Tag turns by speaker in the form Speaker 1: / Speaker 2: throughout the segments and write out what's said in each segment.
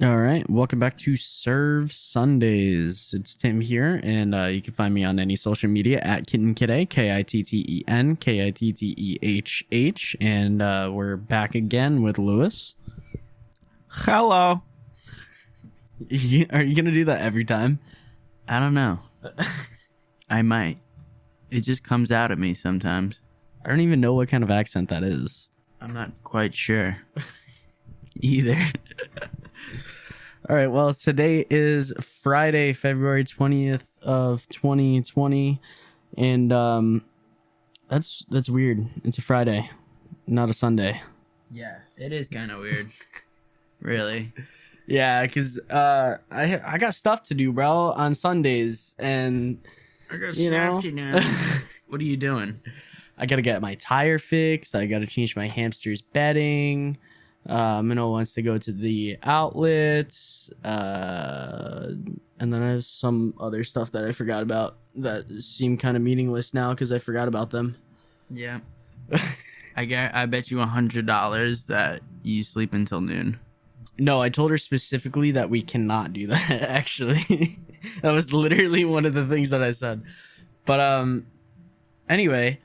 Speaker 1: All right, welcome back to Serve Sundays. It's Tim here, and you can find me on any social media at Kitten Kitteh, Kittehen, Kittehh, and we're back again with Lewis.
Speaker 2: Hello.
Speaker 1: Are you gonna do that every time?
Speaker 2: I don't know. I might. It just comes out of me sometimes.
Speaker 1: I don't even know what kind of accent that is.
Speaker 2: I'm not quite sure either.
Speaker 1: All right, well, today is Friday, February 20th of 2020, and that's weird. It's a Friday, not a Sunday.
Speaker 2: Yeah, it is kind of weird. Really?
Speaker 1: Yeah, because I got stuff to do, bro, on Sundays, and
Speaker 2: I got
Speaker 1: you know,
Speaker 2: What are you doing?
Speaker 1: I gotta get my tire fixed. I gotta change my hamster's bedding. Minnow wants to go to the outlets, and then I have some other stuff that I forgot about that seem kind of meaningless now because I forgot about them.
Speaker 2: Yeah. I bet you $100 that you sleep until noon.
Speaker 1: No, I told her specifically that we cannot do that. Actually, that was literally one of the things that I said. But anyway,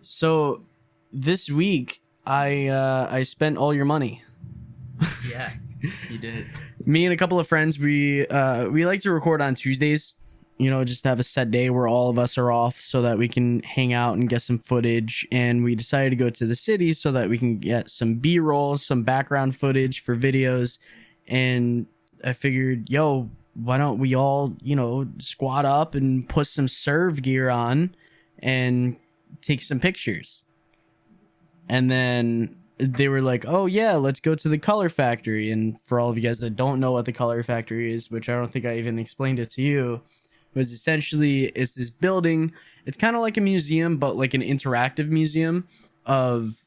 Speaker 1: so this week I spent all your money.
Speaker 2: Yeah, you did.
Speaker 1: Me and a couple of friends, we like to record on Tuesdays, you know, just to have a set day where all of us are off so that we can hang out and get some footage. And we decided to go to the city so that we can get some B-roll, some background footage for videos. And I figured, yo, why don't we all, you know, squat up and put some serve gear on and take some pictures. And then they were like, oh yeah, let's go to the Color Factory. And for all of you guys that don't know what the Color Factory is, which I don't think I even explained it to you, was essentially it's this building. It's kind of like a museum, but like an interactive museum of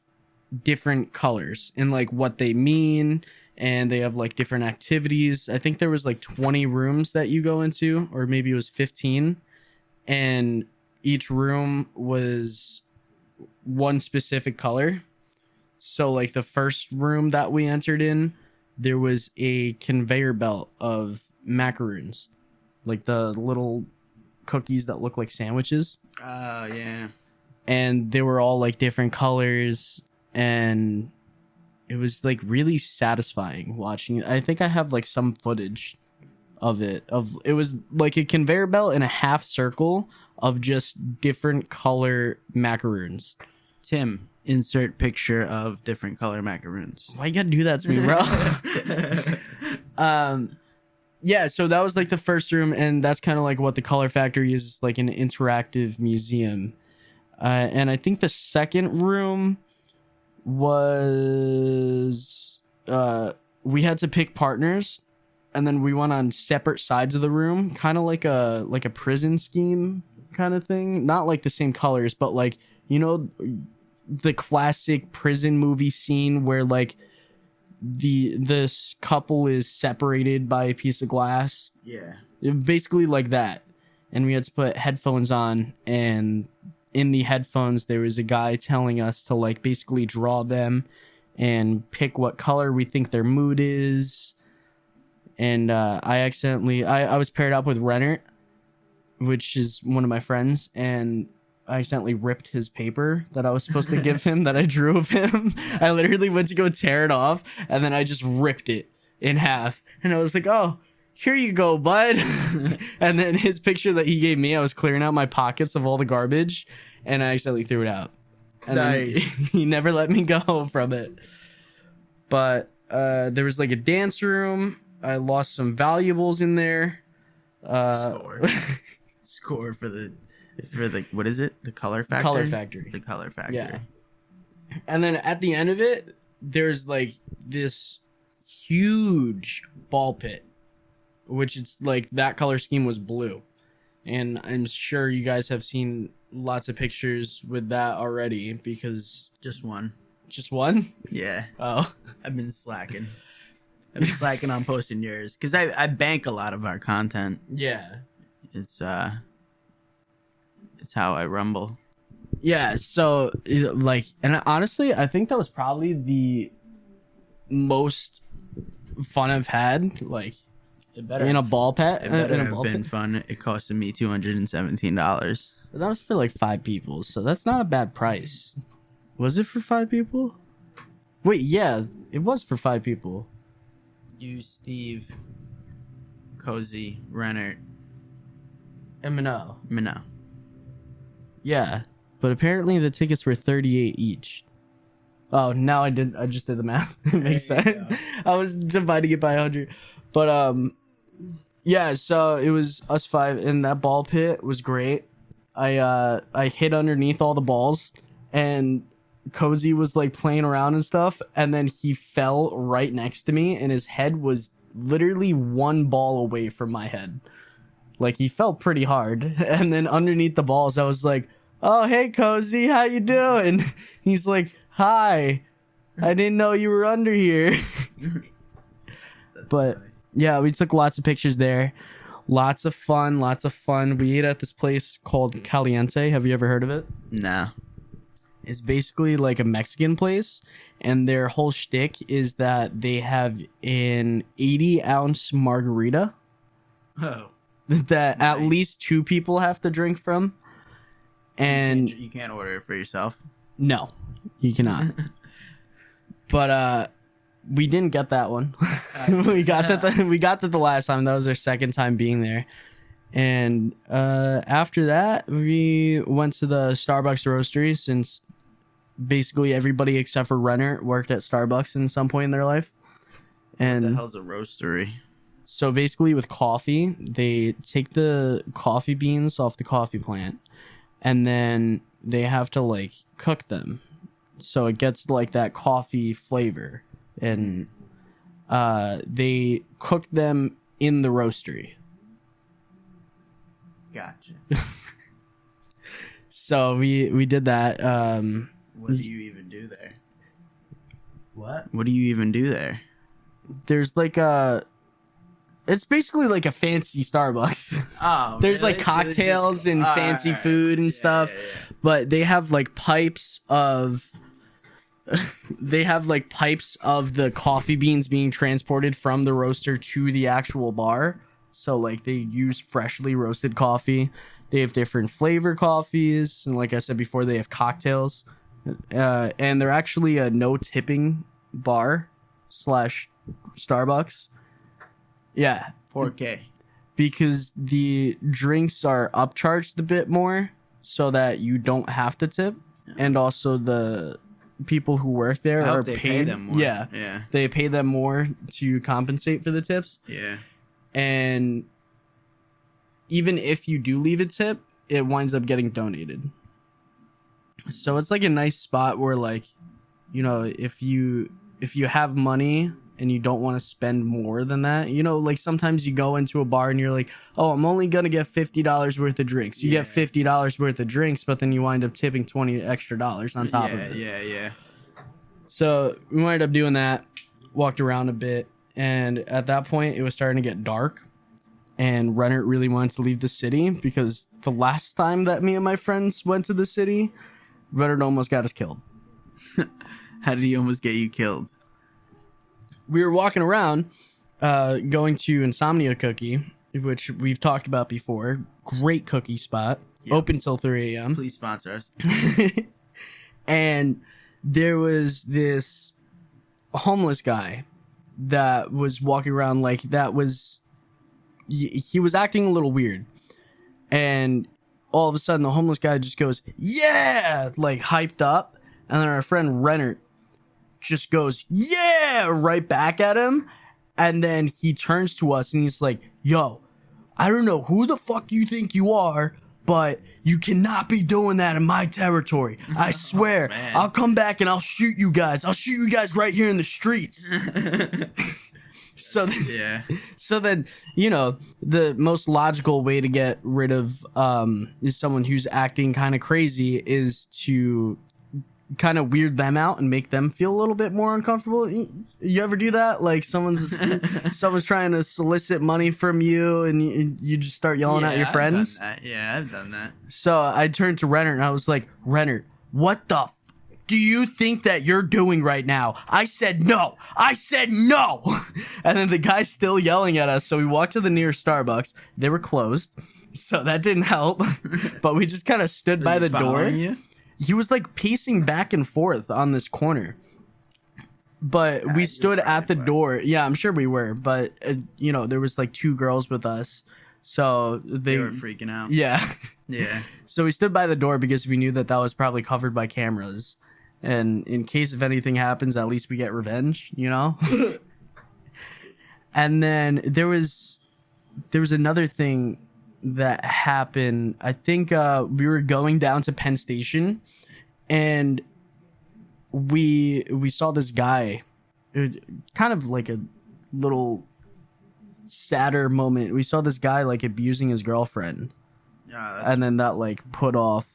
Speaker 1: different colors and like what they mean. And they have like different activities. I think there was like 20 rooms that you go into, or maybe it was 15. And each room was one specific color. So like the first room that we entered in, there was a conveyor belt of macaroons, like the little cookies that look like sandwiches.
Speaker 2: Oh, yeah.
Speaker 1: And they were all like different colors, and it was like really satisfying watching it. I think I have like some footage of it. It was like a conveyor belt in a half circle of just different color macaroons.
Speaker 2: Tim, insert picture of different color macaroons.
Speaker 1: Why you gotta do that to me, bro? Yeah, so that was like the first room, and that's kind of like what the Color Factory is. It's like an interactive museum. And I think the second room was we had to pick partners, and then we went on separate sides of the room, kind of like a prison scheme kind of thing. Not like the same colors, but like, you know, the classic prison movie scene where like this couple is separated by a piece of glass.
Speaker 2: Yeah.
Speaker 1: Basically like that. And we had to put headphones on, and in the headphones there was a guy telling us to like basically draw them and pick what color we think their mood is. And I was paired up with Renner, which is one of my friends, and I accidentally ripped his paper that I was supposed to give him that I drew of him. I literally went to go tear it off, and then I just ripped it in half. And I was like, oh, here you go, bud. And then his picture that he gave me, I was clearing out my pockets of all the garbage, and I accidentally threw it out. And
Speaker 2: Nice.
Speaker 1: then he never let me go from it. But there was like a dance room. I lost some valuables in there.
Speaker 2: Score for the what is it? The Color Factory?
Speaker 1: Color Factory.
Speaker 2: The Color Factory.
Speaker 1: Yeah. And then at the end of it, there's like this huge ball pit, which it's like that color scheme was blue. And I'm sure you guys have seen lots of pictures with that already because
Speaker 2: Just one.
Speaker 1: just one?
Speaker 2: Yeah.
Speaker 1: Oh.
Speaker 2: I've been slacking. I've been slacking on posting yours because I bank a lot of our content.
Speaker 1: Yeah.
Speaker 2: It's how I rumble.
Speaker 1: Yeah, so like, and honestly, I think that was probably the most fun I've had, like
Speaker 2: It better
Speaker 1: in a ball pit.
Speaker 2: It better
Speaker 1: In a
Speaker 2: have
Speaker 1: ball
Speaker 2: been
Speaker 1: pit.
Speaker 2: fun. It costed me $217.
Speaker 1: That was for like 5 people, so that's not a bad price. Was it for 5 people? Wait, yeah, it was for 5 people.
Speaker 2: You, Steve, Cozy, Renner,
Speaker 1: M&O.
Speaker 2: Minnow.
Speaker 1: Yeah, but apparently the tickets were 38 each. Oh, now I just did the math. It makes
Speaker 2: There you
Speaker 1: sense. I was dividing it by 100. But yeah, so it was us 5 and that ball pit was great. I hid underneath all the balls and Cozy was like playing around and stuff, and then he fell right next to me and his head was literally 1 ball away from my head. Like he fell pretty hard. And then underneath the balls I was like, "Oh, hey Cozy, how you doing?" He's like, "Hi. I didn't know you were under here." But
Speaker 2: funny.
Speaker 1: yeah, we took lots of pictures there. Lots of fun. We ate at this place called Caliente. Have you ever heard of it?
Speaker 2: Nah.
Speaker 1: It's basically like a Mexican place, and their whole shtick is that they have an 80-ounce margarita
Speaker 2: Oh.
Speaker 1: that at
Speaker 2: Nice.
Speaker 1: least 2 people have to drink from. And
Speaker 2: You can't order it for yourself.
Speaker 1: no, you cannot. But we didn't get that one. we got that the last time. That was our second time being there. And after that, we went to the Starbucks roastery, since basically everybody except for Renner worked at Starbucks in some point in their life.
Speaker 2: What the
Speaker 1: And
Speaker 2: hell's a roastery?
Speaker 1: so basically with coffee, they take the coffee beans off the coffee plant and then they have to like cook them. So it gets like that coffee flavor, and they cook them in the roastery.
Speaker 2: Gotcha.
Speaker 1: So we did that.
Speaker 2: What do you even do there?
Speaker 1: What?
Speaker 2: What do you even do there?
Speaker 1: There's like it's basically like a fancy Starbucks.
Speaker 2: Oh,
Speaker 1: There's like cocktails and fancy food and stuff. But they have like pipes of the coffee beans being transported from the roaster to the actual bar. So like they use freshly roasted coffee. They have different flavor coffees, and like I said before, they have cocktails. And they're actually a no tipping bar / Starbucks. Yeah,
Speaker 2: 4K.
Speaker 1: because the drinks are upcharged a bit more so that you don't have to tip, and also the people who work there
Speaker 2: I
Speaker 1: are
Speaker 2: hope they pay
Speaker 1: paid
Speaker 2: them more.
Speaker 1: Yeah,
Speaker 2: Yeah.
Speaker 1: they pay them more to compensate for the tips.
Speaker 2: Yeah.
Speaker 1: And even if you do leave a tip, it winds up getting donated. So it's like a nice spot where, like, you know, if you have money and you don't want to spend more than that, you know, like sometimes you go into a bar and you're like, "Oh, I'm only gonna get $50 worth of drinks." You get
Speaker 2: Yeah.
Speaker 1: $50 worth of drinks, but then you wind up tipping $20 extra on top of it.
Speaker 2: Yeah.
Speaker 1: So we wind up doing that, walked around a bit, and at that point it was starting to get dark. And Renner really wanted to leave the city because the last time that me and my friends went to the city, Renner almost got us killed.
Speaker 2: How did he almost get you killed?
Speaker 1: We were walking around, going to Insomnia Cookie, which we've talked about before. Great cookie spot,
Speaker 2: Yep.
Speaker 1: open till 3 a.m.
Speaker 2: Please sponsor us.
Speaker 1: And there was this homeless guy that was walking around like that was he was acting a little weird, and all of a sudden the homeless guy just goes, "Yeah!" like hyped up, and then our friend Renner just goes, "Yeah!" right back at him, and then he turns to us and he's like, "Yo, I don't know who the fuck you think you are, but you cannot be doing that in my territory. I swear,
Speaker 2: man.
Speaker 1: I'll come back and I'll shoot you guys. I'll shoot you guys right here in the streets." So then,
Speaker 2: Yeah.
Speaker 1: so then, you know, the most logical way to get rid of is someone who's acting kind of crazy is to kind of weird them out and make them feel a little bit more uncomfortable. You ever do that? Like someone's trying to solicit money from you and you just start yelling at your friends.
Speaker 2: Yeah, I've done that.
Speaker 1: So I turned to Renner and I was like, "Renner, what the do you think that you're doing right now? I said no. I said no. And then the guy's still yelling at us. So we walked to the nearest Starbucks. They were closed. So that didn't help. But we just kind of stood by the door.
Speaker 2: You?
Speaker 1: He was like pacing back and forth on this corner. But we stood at the door. Yeah, I'm sure we were. But, you know, there was like 2 girls with us. So
Speaker 2: They were freaking out.
Speaker 1: Yeah.
Speaker 2: Yeah.
Speaker 1: So we stood by the door because we knew that that was probably covered by cameras. And in case if anything happens, at least we get revenge, you know? And then there was another thing that happened. I think we were going down to Penn Station and we saw this guy. It was kind of like a little sadder moment. We saw this guy like abusing his girlfriend.
Speaker 2: Yeah,
Speaker 1: And then that like put off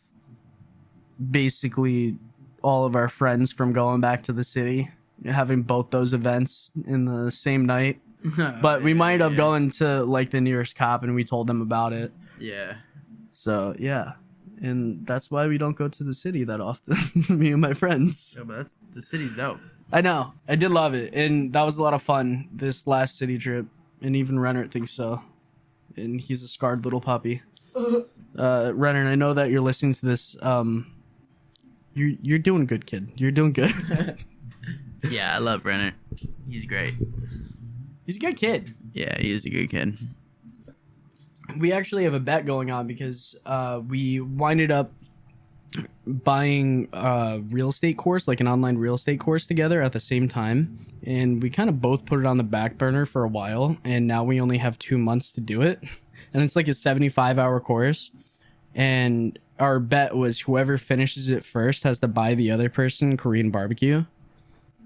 Speaker 1: basically all of our friends from going back to the city, having both those events in the same night. But we might up going to like the nearest cop and we told them about it.
Speaker 2: Yeah.
Speaker 1: So yeah. And that's why we don't go to the city that often, me and my friends.
Speaker 2: Yeah, but the city's dope.
Speaker 1: I know. I did love it. And that was a lot of fun this last city trip. And even Renner thinks so. And he's a scarred little puppy. Renner, I know that you're listening to this. You're doing good, kid. You're doing good.
Speaker 2: Yeah, I love Renner. He's great.
Speaker 1: He's a good kid.
Speaker 2: Yeah, he is a good kid.
Speaker 1: We actually have a bet going on because we winded up buying a real estate course, like an online real estate course together at the same time. And we kind of both put it on the back burner for a while. And now we only have 2 months to do it. And it's like a 75-hour course. And our bet was whoever finishes it first has to buy the other person Korean barbecue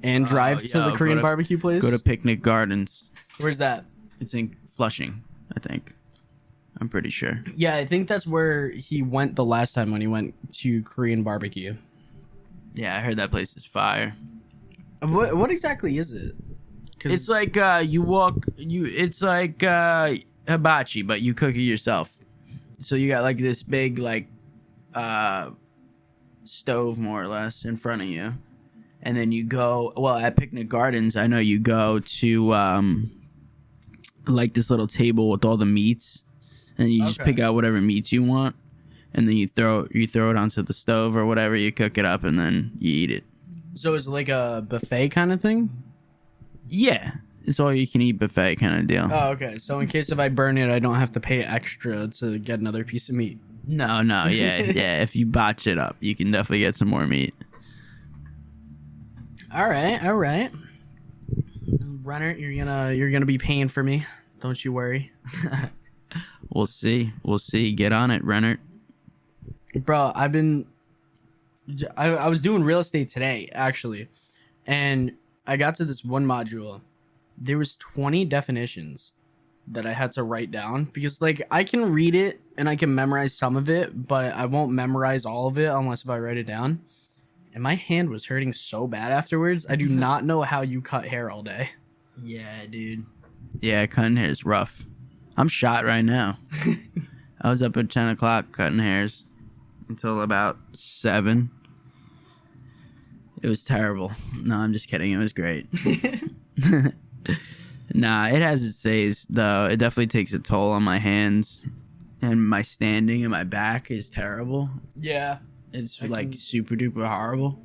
Speaker 1: and drive to the Korean barbecue place.
Speaker 2: Go to Picnic Gardens.
Speaker 1: Where's that?
Speaker 2: It's in Flushing, I think. I'm pretty sure.
Speaker 1: Yeah, I think that's where he went the last time when he went to Korean barbecue.
Speaker 2: Yeah, I heard that place is fire.
Speaker 1: What exactly is it?
Speaker 2: It's like it's like hibachi, but you cook it yourself. So you got like this big like stove more or less in front of you. And then you go, well, at Picnic Gardens, I know you go to like this little table with all the meats, and you just pick out whatever meats you want, and then you throw it onto the stove or whatever, you cook it up, and then you eat it.
Speaker 1: So it's like a buffet kind of thing?
Speaker 2: Yeah, it's all you can eat buffet kind of deal.
Speaker 1: Oh, okay. So in case if I burn it, I don't have to pay extra to get another piece of meat.
Speaker 2: No, yeah. If you botch it up, you can definitely get some more meat.
Speaker 1: All right. Renner, you're gonna be paying for me. Don't you worry.
Speaker 2: We'll see. Get on it, Renner.
Speaker 1: Bro, I was doing real estate today, actually. And I got to this one module. There was 20 definitions that I had to write down because like I can read it and I can memorize some of it, but I won't memorize all of it unless if I write it down. And my hand was hurting so bad afterwards. I do not know how you cut hair all day.
Speaker 2: Yeah, dude. Yeah, cutting hair is rough. I'm shot right now. I was up at 10 o'clock cutting hairs until about 7. It was terrible. No, I'm just kidding. It was great. Nah, it has its days, though. It definitely takes a toll on my hands. And my standing and my back is terrible.
Speaker 1: Yeah.
Speaker 2: It's super duper horrible.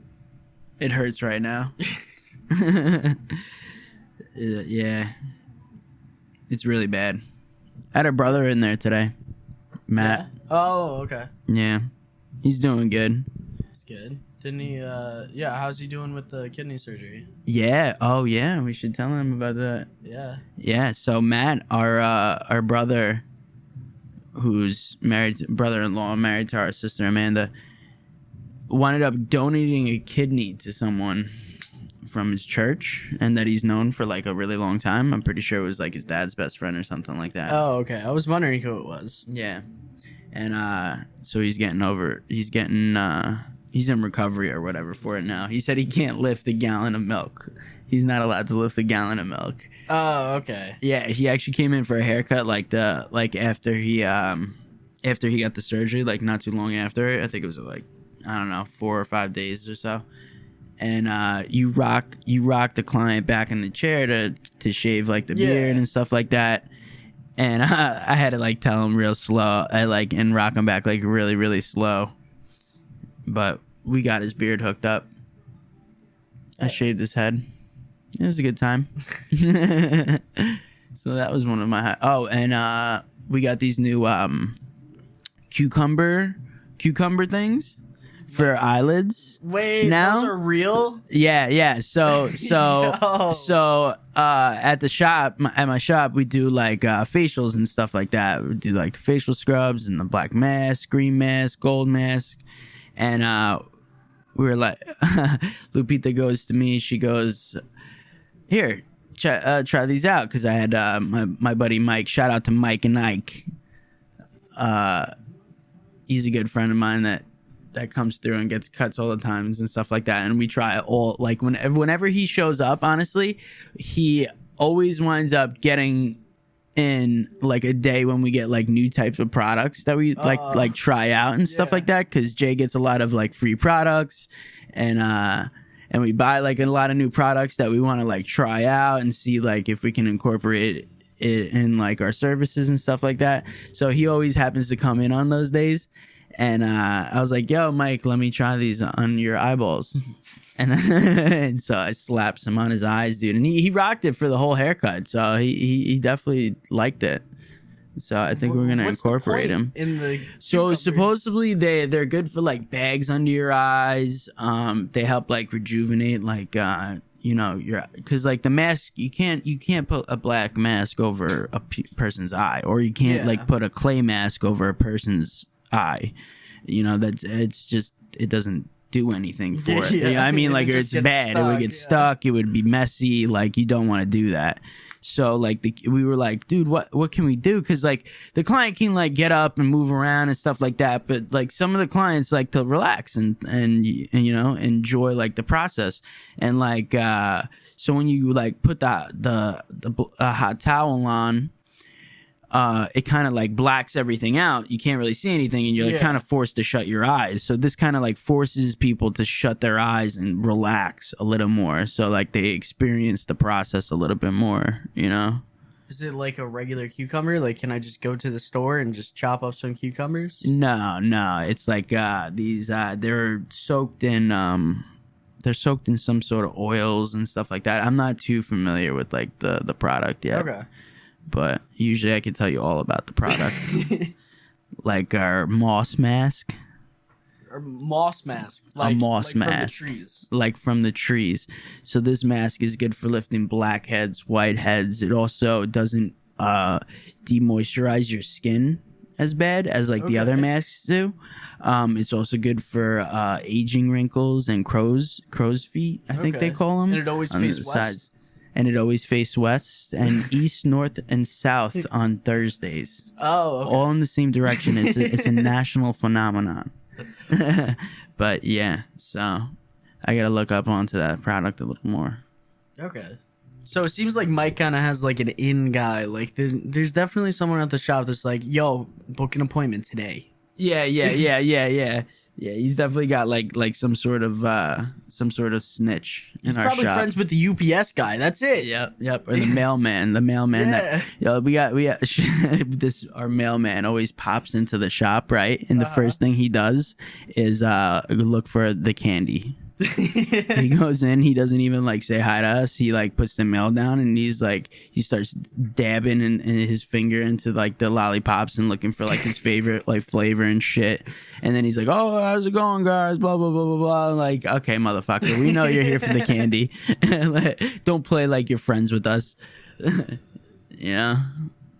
Speaker 2: It hurts right now. Yeah. It's really bad. I had a brother in there today. Matt.
Speaker 1: Yeah? Oh, okay.
Speaker 2: Yeah. He's doing good.
Speaker 1: That's good. Didn't he how's he doing with the kidney surgery?
Speaker 2: Yeah. Oh yeah. We should tell him about that.
Speaker 1: Yeah.
Speaker 2: Yeah. So Matt, our brother, who's brother-in-law married to our sister Amanda, wound up donating a kidney to someone from his church and that he's known for like a really long time. I'm pretty sure it was like his dad's best friend or something like that.
Speaker 1: Oh, okay. I was wondering who it was.
Speaker 2: Yeah. And so he's in recovery or whatever for it now. He said he can't lift a gallon of milk. He's not allowed to lift a gallon of milk.
Speaker 1: Oh, okay.
Speaker 2: Yeah, he actually came in for a haircut after he got the surgery, like not too long after. I think it was like, I don't know, 4 or 5 days or so. and you rock the client back in the chair to shave like the beard and stuff like that. And I had to like tell him real slow, and rock him back like really, really slow. But we got his beard hooked up. I shaved his head. It was a good time. So that was one of my and we got these new cucumber things for eyelids.
Speaker 1: Wait,
Speaker 2: now
Speaker 1: those are real?
Speaker 2: Yeah. So at the shop, at my shop, we do like facials and stuff like that. We do like the facial scrubs and the black mask, green mask, gold mask, and we were like, Lupita goes to me. She goes, "Here, try these out," because I had my buddy Mike. Shout out to Mike and Ike. He's a good friend of mine that comes through and gets cuts all the times and stuff like that. And we try all, like, whenever he shows up, honestly, he always winds up getting in like a day when we get like new types of products that we like try out and stuff like that. Cause Jay gets a lot of like free products and we buy like a lot of new products that we want to like try out and see like if we can incorporate it in like our services and stuff like that. So he always happens to come in on those days. And I was like, "Yo, Mike, let me try these on your eyeballs." And so I slapped some on his eyes, dude. And he rocked it for the whole haircut. So he definitely liked it. So I think we're going to incorporate him. So supposedly they're good for like bags under your eyes. They help like rejuvenate like, because like the mask, you can't put a black mask over a person's eye, or you can't like put a clay mask over a person's eye. It doesn't do anything for it. I mean, like, it's bad. Stuck, it would get stuck. It would be messy. Like, you don't want to do that. So like we were like, dude, what can we do? Because like the client can like get up and move around and stuff like that, but like some of the clients like to relax and enjoy like the process. And like so when you like put the hot towel on, it kind of like blacks everything out. You can't really see anything, and you're like kind of forced to shut your eyes. So this kind of like forces people to shut their eyes and relax a little more. So like they experience the process a little bit more,
Speaker 1: Is it like a regular cucumber? Like, can I just go to the store and just chop up some cucumbers?
Speaker 2: No. It's like these they're soaked in some sort of oils and stuff like that. I'm not too familiar with like the product yet.
Speaker 1: Okay.
Speaker 2: But usually I can tell you all about the product. Like our moss mask.
Speaker 1: Or moss mask.
Speaker 2: A moss mask.
Speaker 1: From the trees.
Speaker 2: Like from the trees. So this mask is good for lifting blackheads, whiteheads. It also doesn't demoisturize your skin as bad as like the other masks do. It's also good for aging wrinkles and crow's feet, I think they call them.
Speaker 1: And it always faces west.
Speaker 2: Sides. And it always faces west and east, north, and south on Thursdays.
Speaker 1: Oh, okay.
Speaker 2: All in the same direction. It's a national phenomenon. But yeah, so I gotta look up onto that product a little more.
Speaker 1: Okay. So it seems like Mike kind of has like an in guy. Like there's definitely someone at the shop that's like, "Yo, book an appointment today."
Speaker 2: Yeah. Yeah, he's definitely got like some sort of snitch in our shop.
Speaker 1: He's probably friends with the UPS guy. That's it.
Speaker 2: Yep. Or the mailman. We got this. Our mailman always pops into the shop, right? And the first thing he does is look for the candy. He goes in, he doesn't even like say hi to us. He like puts the mail down and he starts dabbing in his finger into like the lollipops and looking for like his favorite like flavor and shit. And then he's like, "Oh, how's it going, guys? Blah blah blah blah blah." Like, okay, motherfucker, we know you're here for the candy. Don't play like you're friends with us. Yeah.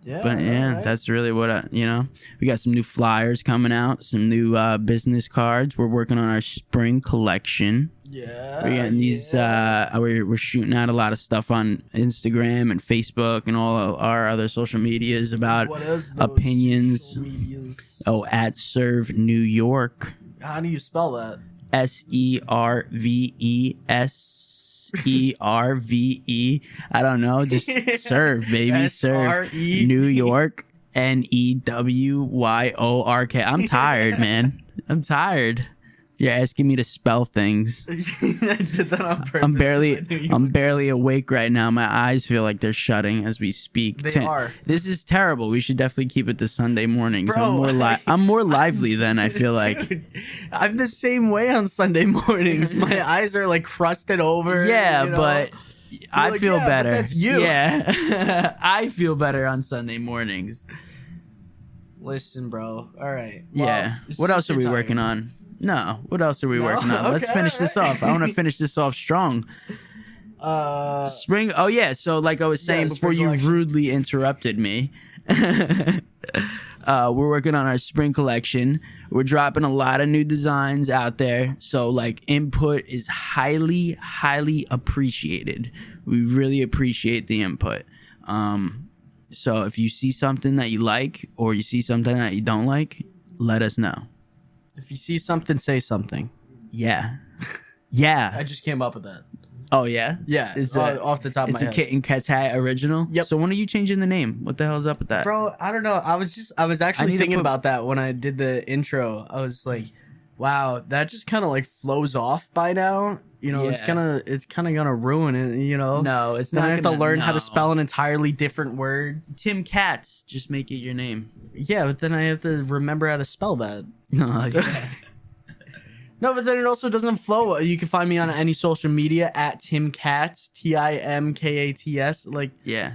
Speaker 2: But yeah, that's really what we got some new flyers coming out, some new business cards. We're working on our spring collection.
Speaker 1: Yeah.
Speaker 2: We're getting these we're shooting out a lot of stuff on Instagram and Facebook and all our other social medias about opinions. At Serve New York.
Speaker 1: How do you spell that?
Speaker 2: SERVESERVE. I don't know. Just serve, baby. Serve. New York. NEWYORK. I'm tired, man. I'm tired. You're asking me to spell things.
Speaker 1: I did that on purpose.
Speaker 2: I'm barely awake right now. My eyes feel like they're shutting as we speak.
Speaker 1: They are.
Speaker 2: This is terrible. We should definitely keep it to Sunday mornings.
Speaker 1: Bro.
Speaker 2: I'm more lively then, I feel like.
Speaker 1: Dude, I'm the same way on Sunday mornings. My eyes are like crusted over.
Speaker 2: Yeah,
Speaker 1: you know?
Speaker 2: but I
Speaker 1: like,
Speaker 2: feel
Speaker 1: "Yeah, but
Speaker 2: better.
Speaker 1: that's you."
Speaker 2: Yeah. I feel better on Sunday mornings.
Speaker 1: Listen, bro. All right. Well,
Speaker 2: Yeah. What else are we working on? No. What else are we
Speaker 1: No?
Speaker 2: working on? Let's
Speaker 1: Okay,
Speaker 2: finish this
Speaker 1: alright.
Speaker 2: off. I want to finish this off strong. Spring. Oh yeah. So like I was saying before
Speaker 1: spring
Speaker 2: you
Speaker 1: collection.
Speaker 2: rudely interrupted me, we're working on our spring collection. We're dropping a lot of new designs out there. So like input is highly, highly appreciated. We really appreciate the input. So if you see something that you like or you see something that you don't like, let us know.
Speaker 1: If you see something, say something.
Speaker 2: Yeah. Yeah.
Speaker 1: I just came up with that.
Speaker 2: Oh yeah.
Speaker 1: Yeah,
Speaker 2: It's
Speaker 1: off the top of
Speaker 2: It's
Speaker 1: my
Speaker 2: a
Speaker 1: head.
Speaker 2: Kit and Cat's Hat original.
Speaker 1: Yep.
Speaker 2: So when are you changing the name? What the hell's up with that?
Speaker 1: Bro, I don't know. I was
Speaker 2: need
Speaker 1: actually
Speaker 2: to
Speaker 1: thinking
Speaker 2: put-
Speaker 1: about that when I did the intro. I was like, wow, that just kind of like flows off by now. You know, it's
Speaker 2: Yeah.
Speaker 1: kind of gonna ruin it. You know,
Speaker 2: No, it's
Speaker 1: then
Speaker 2: not.
Speaker 1: I have to
Speaker 2: gonna-
Speaker 1: learn how to
Speaker 2: no.
Speaker 1: spell an entirely different word.
Speaker 2: Tim Katz. Just make it your name.
Speaker 1: Yeah, but then I have to remember how to spell that.
Speaker 2: No. Yeah.
Speaker 1: No, but then it also doesn't flow. You can find me on any social media at Tim Katz, TIMKATS, like
Speaker 2: Yeah.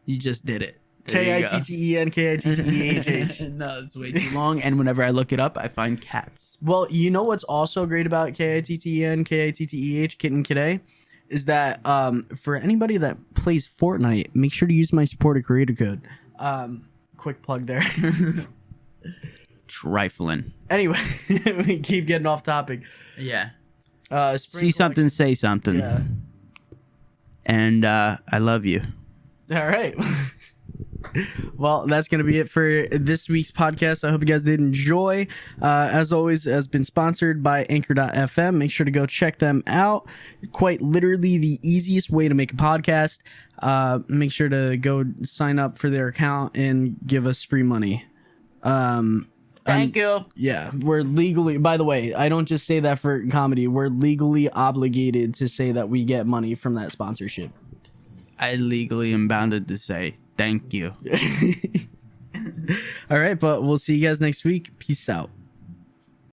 Speaker 2: You just did it. There
Speaker 1: K
Speaker 2: you
Speaker 1: I
Speaker 2: go.
Speaker 1: T T E N K I T T E H H.
Speaker 2: No, it's way too long. And whenever I look it up, I find cats.
Speaker 1: Well, you know what's also great about KITTEN, KITTEH, Kitten Today, is that for anybody that plays Fortnite, make sure to use my supporter creator code. Quick plug there.
Speaker 2: Trifling.
Speaker 1: Anyway, we keep getting off topic.
Speaker 2: Yeah.
Speaker 1: Spring
Speaker 2: See something, say something.
Speaker 1: collection.
Speaker 2: And I love you.
Speaker 1: Yeah. All right. Well, that's going to be it for this week's podcast. I hope you guys did enjoy. As always, it has been sponsored by Anchor.fm. Make sure to go check them out. Quite literally the easiest way to make a podcast. Make sure to go sign up for their account and give us free money.
Speaker 2: Thank you.
Speaker 1: Yeah, we're legally, by the way, I don't just say that for comedy. We're legally obligated to say that we get money from that sponsorship.
Speaker 2: I legally am bounded to say thank you.
Speaker 1: All right, but we'll see you guys next week. Peace out.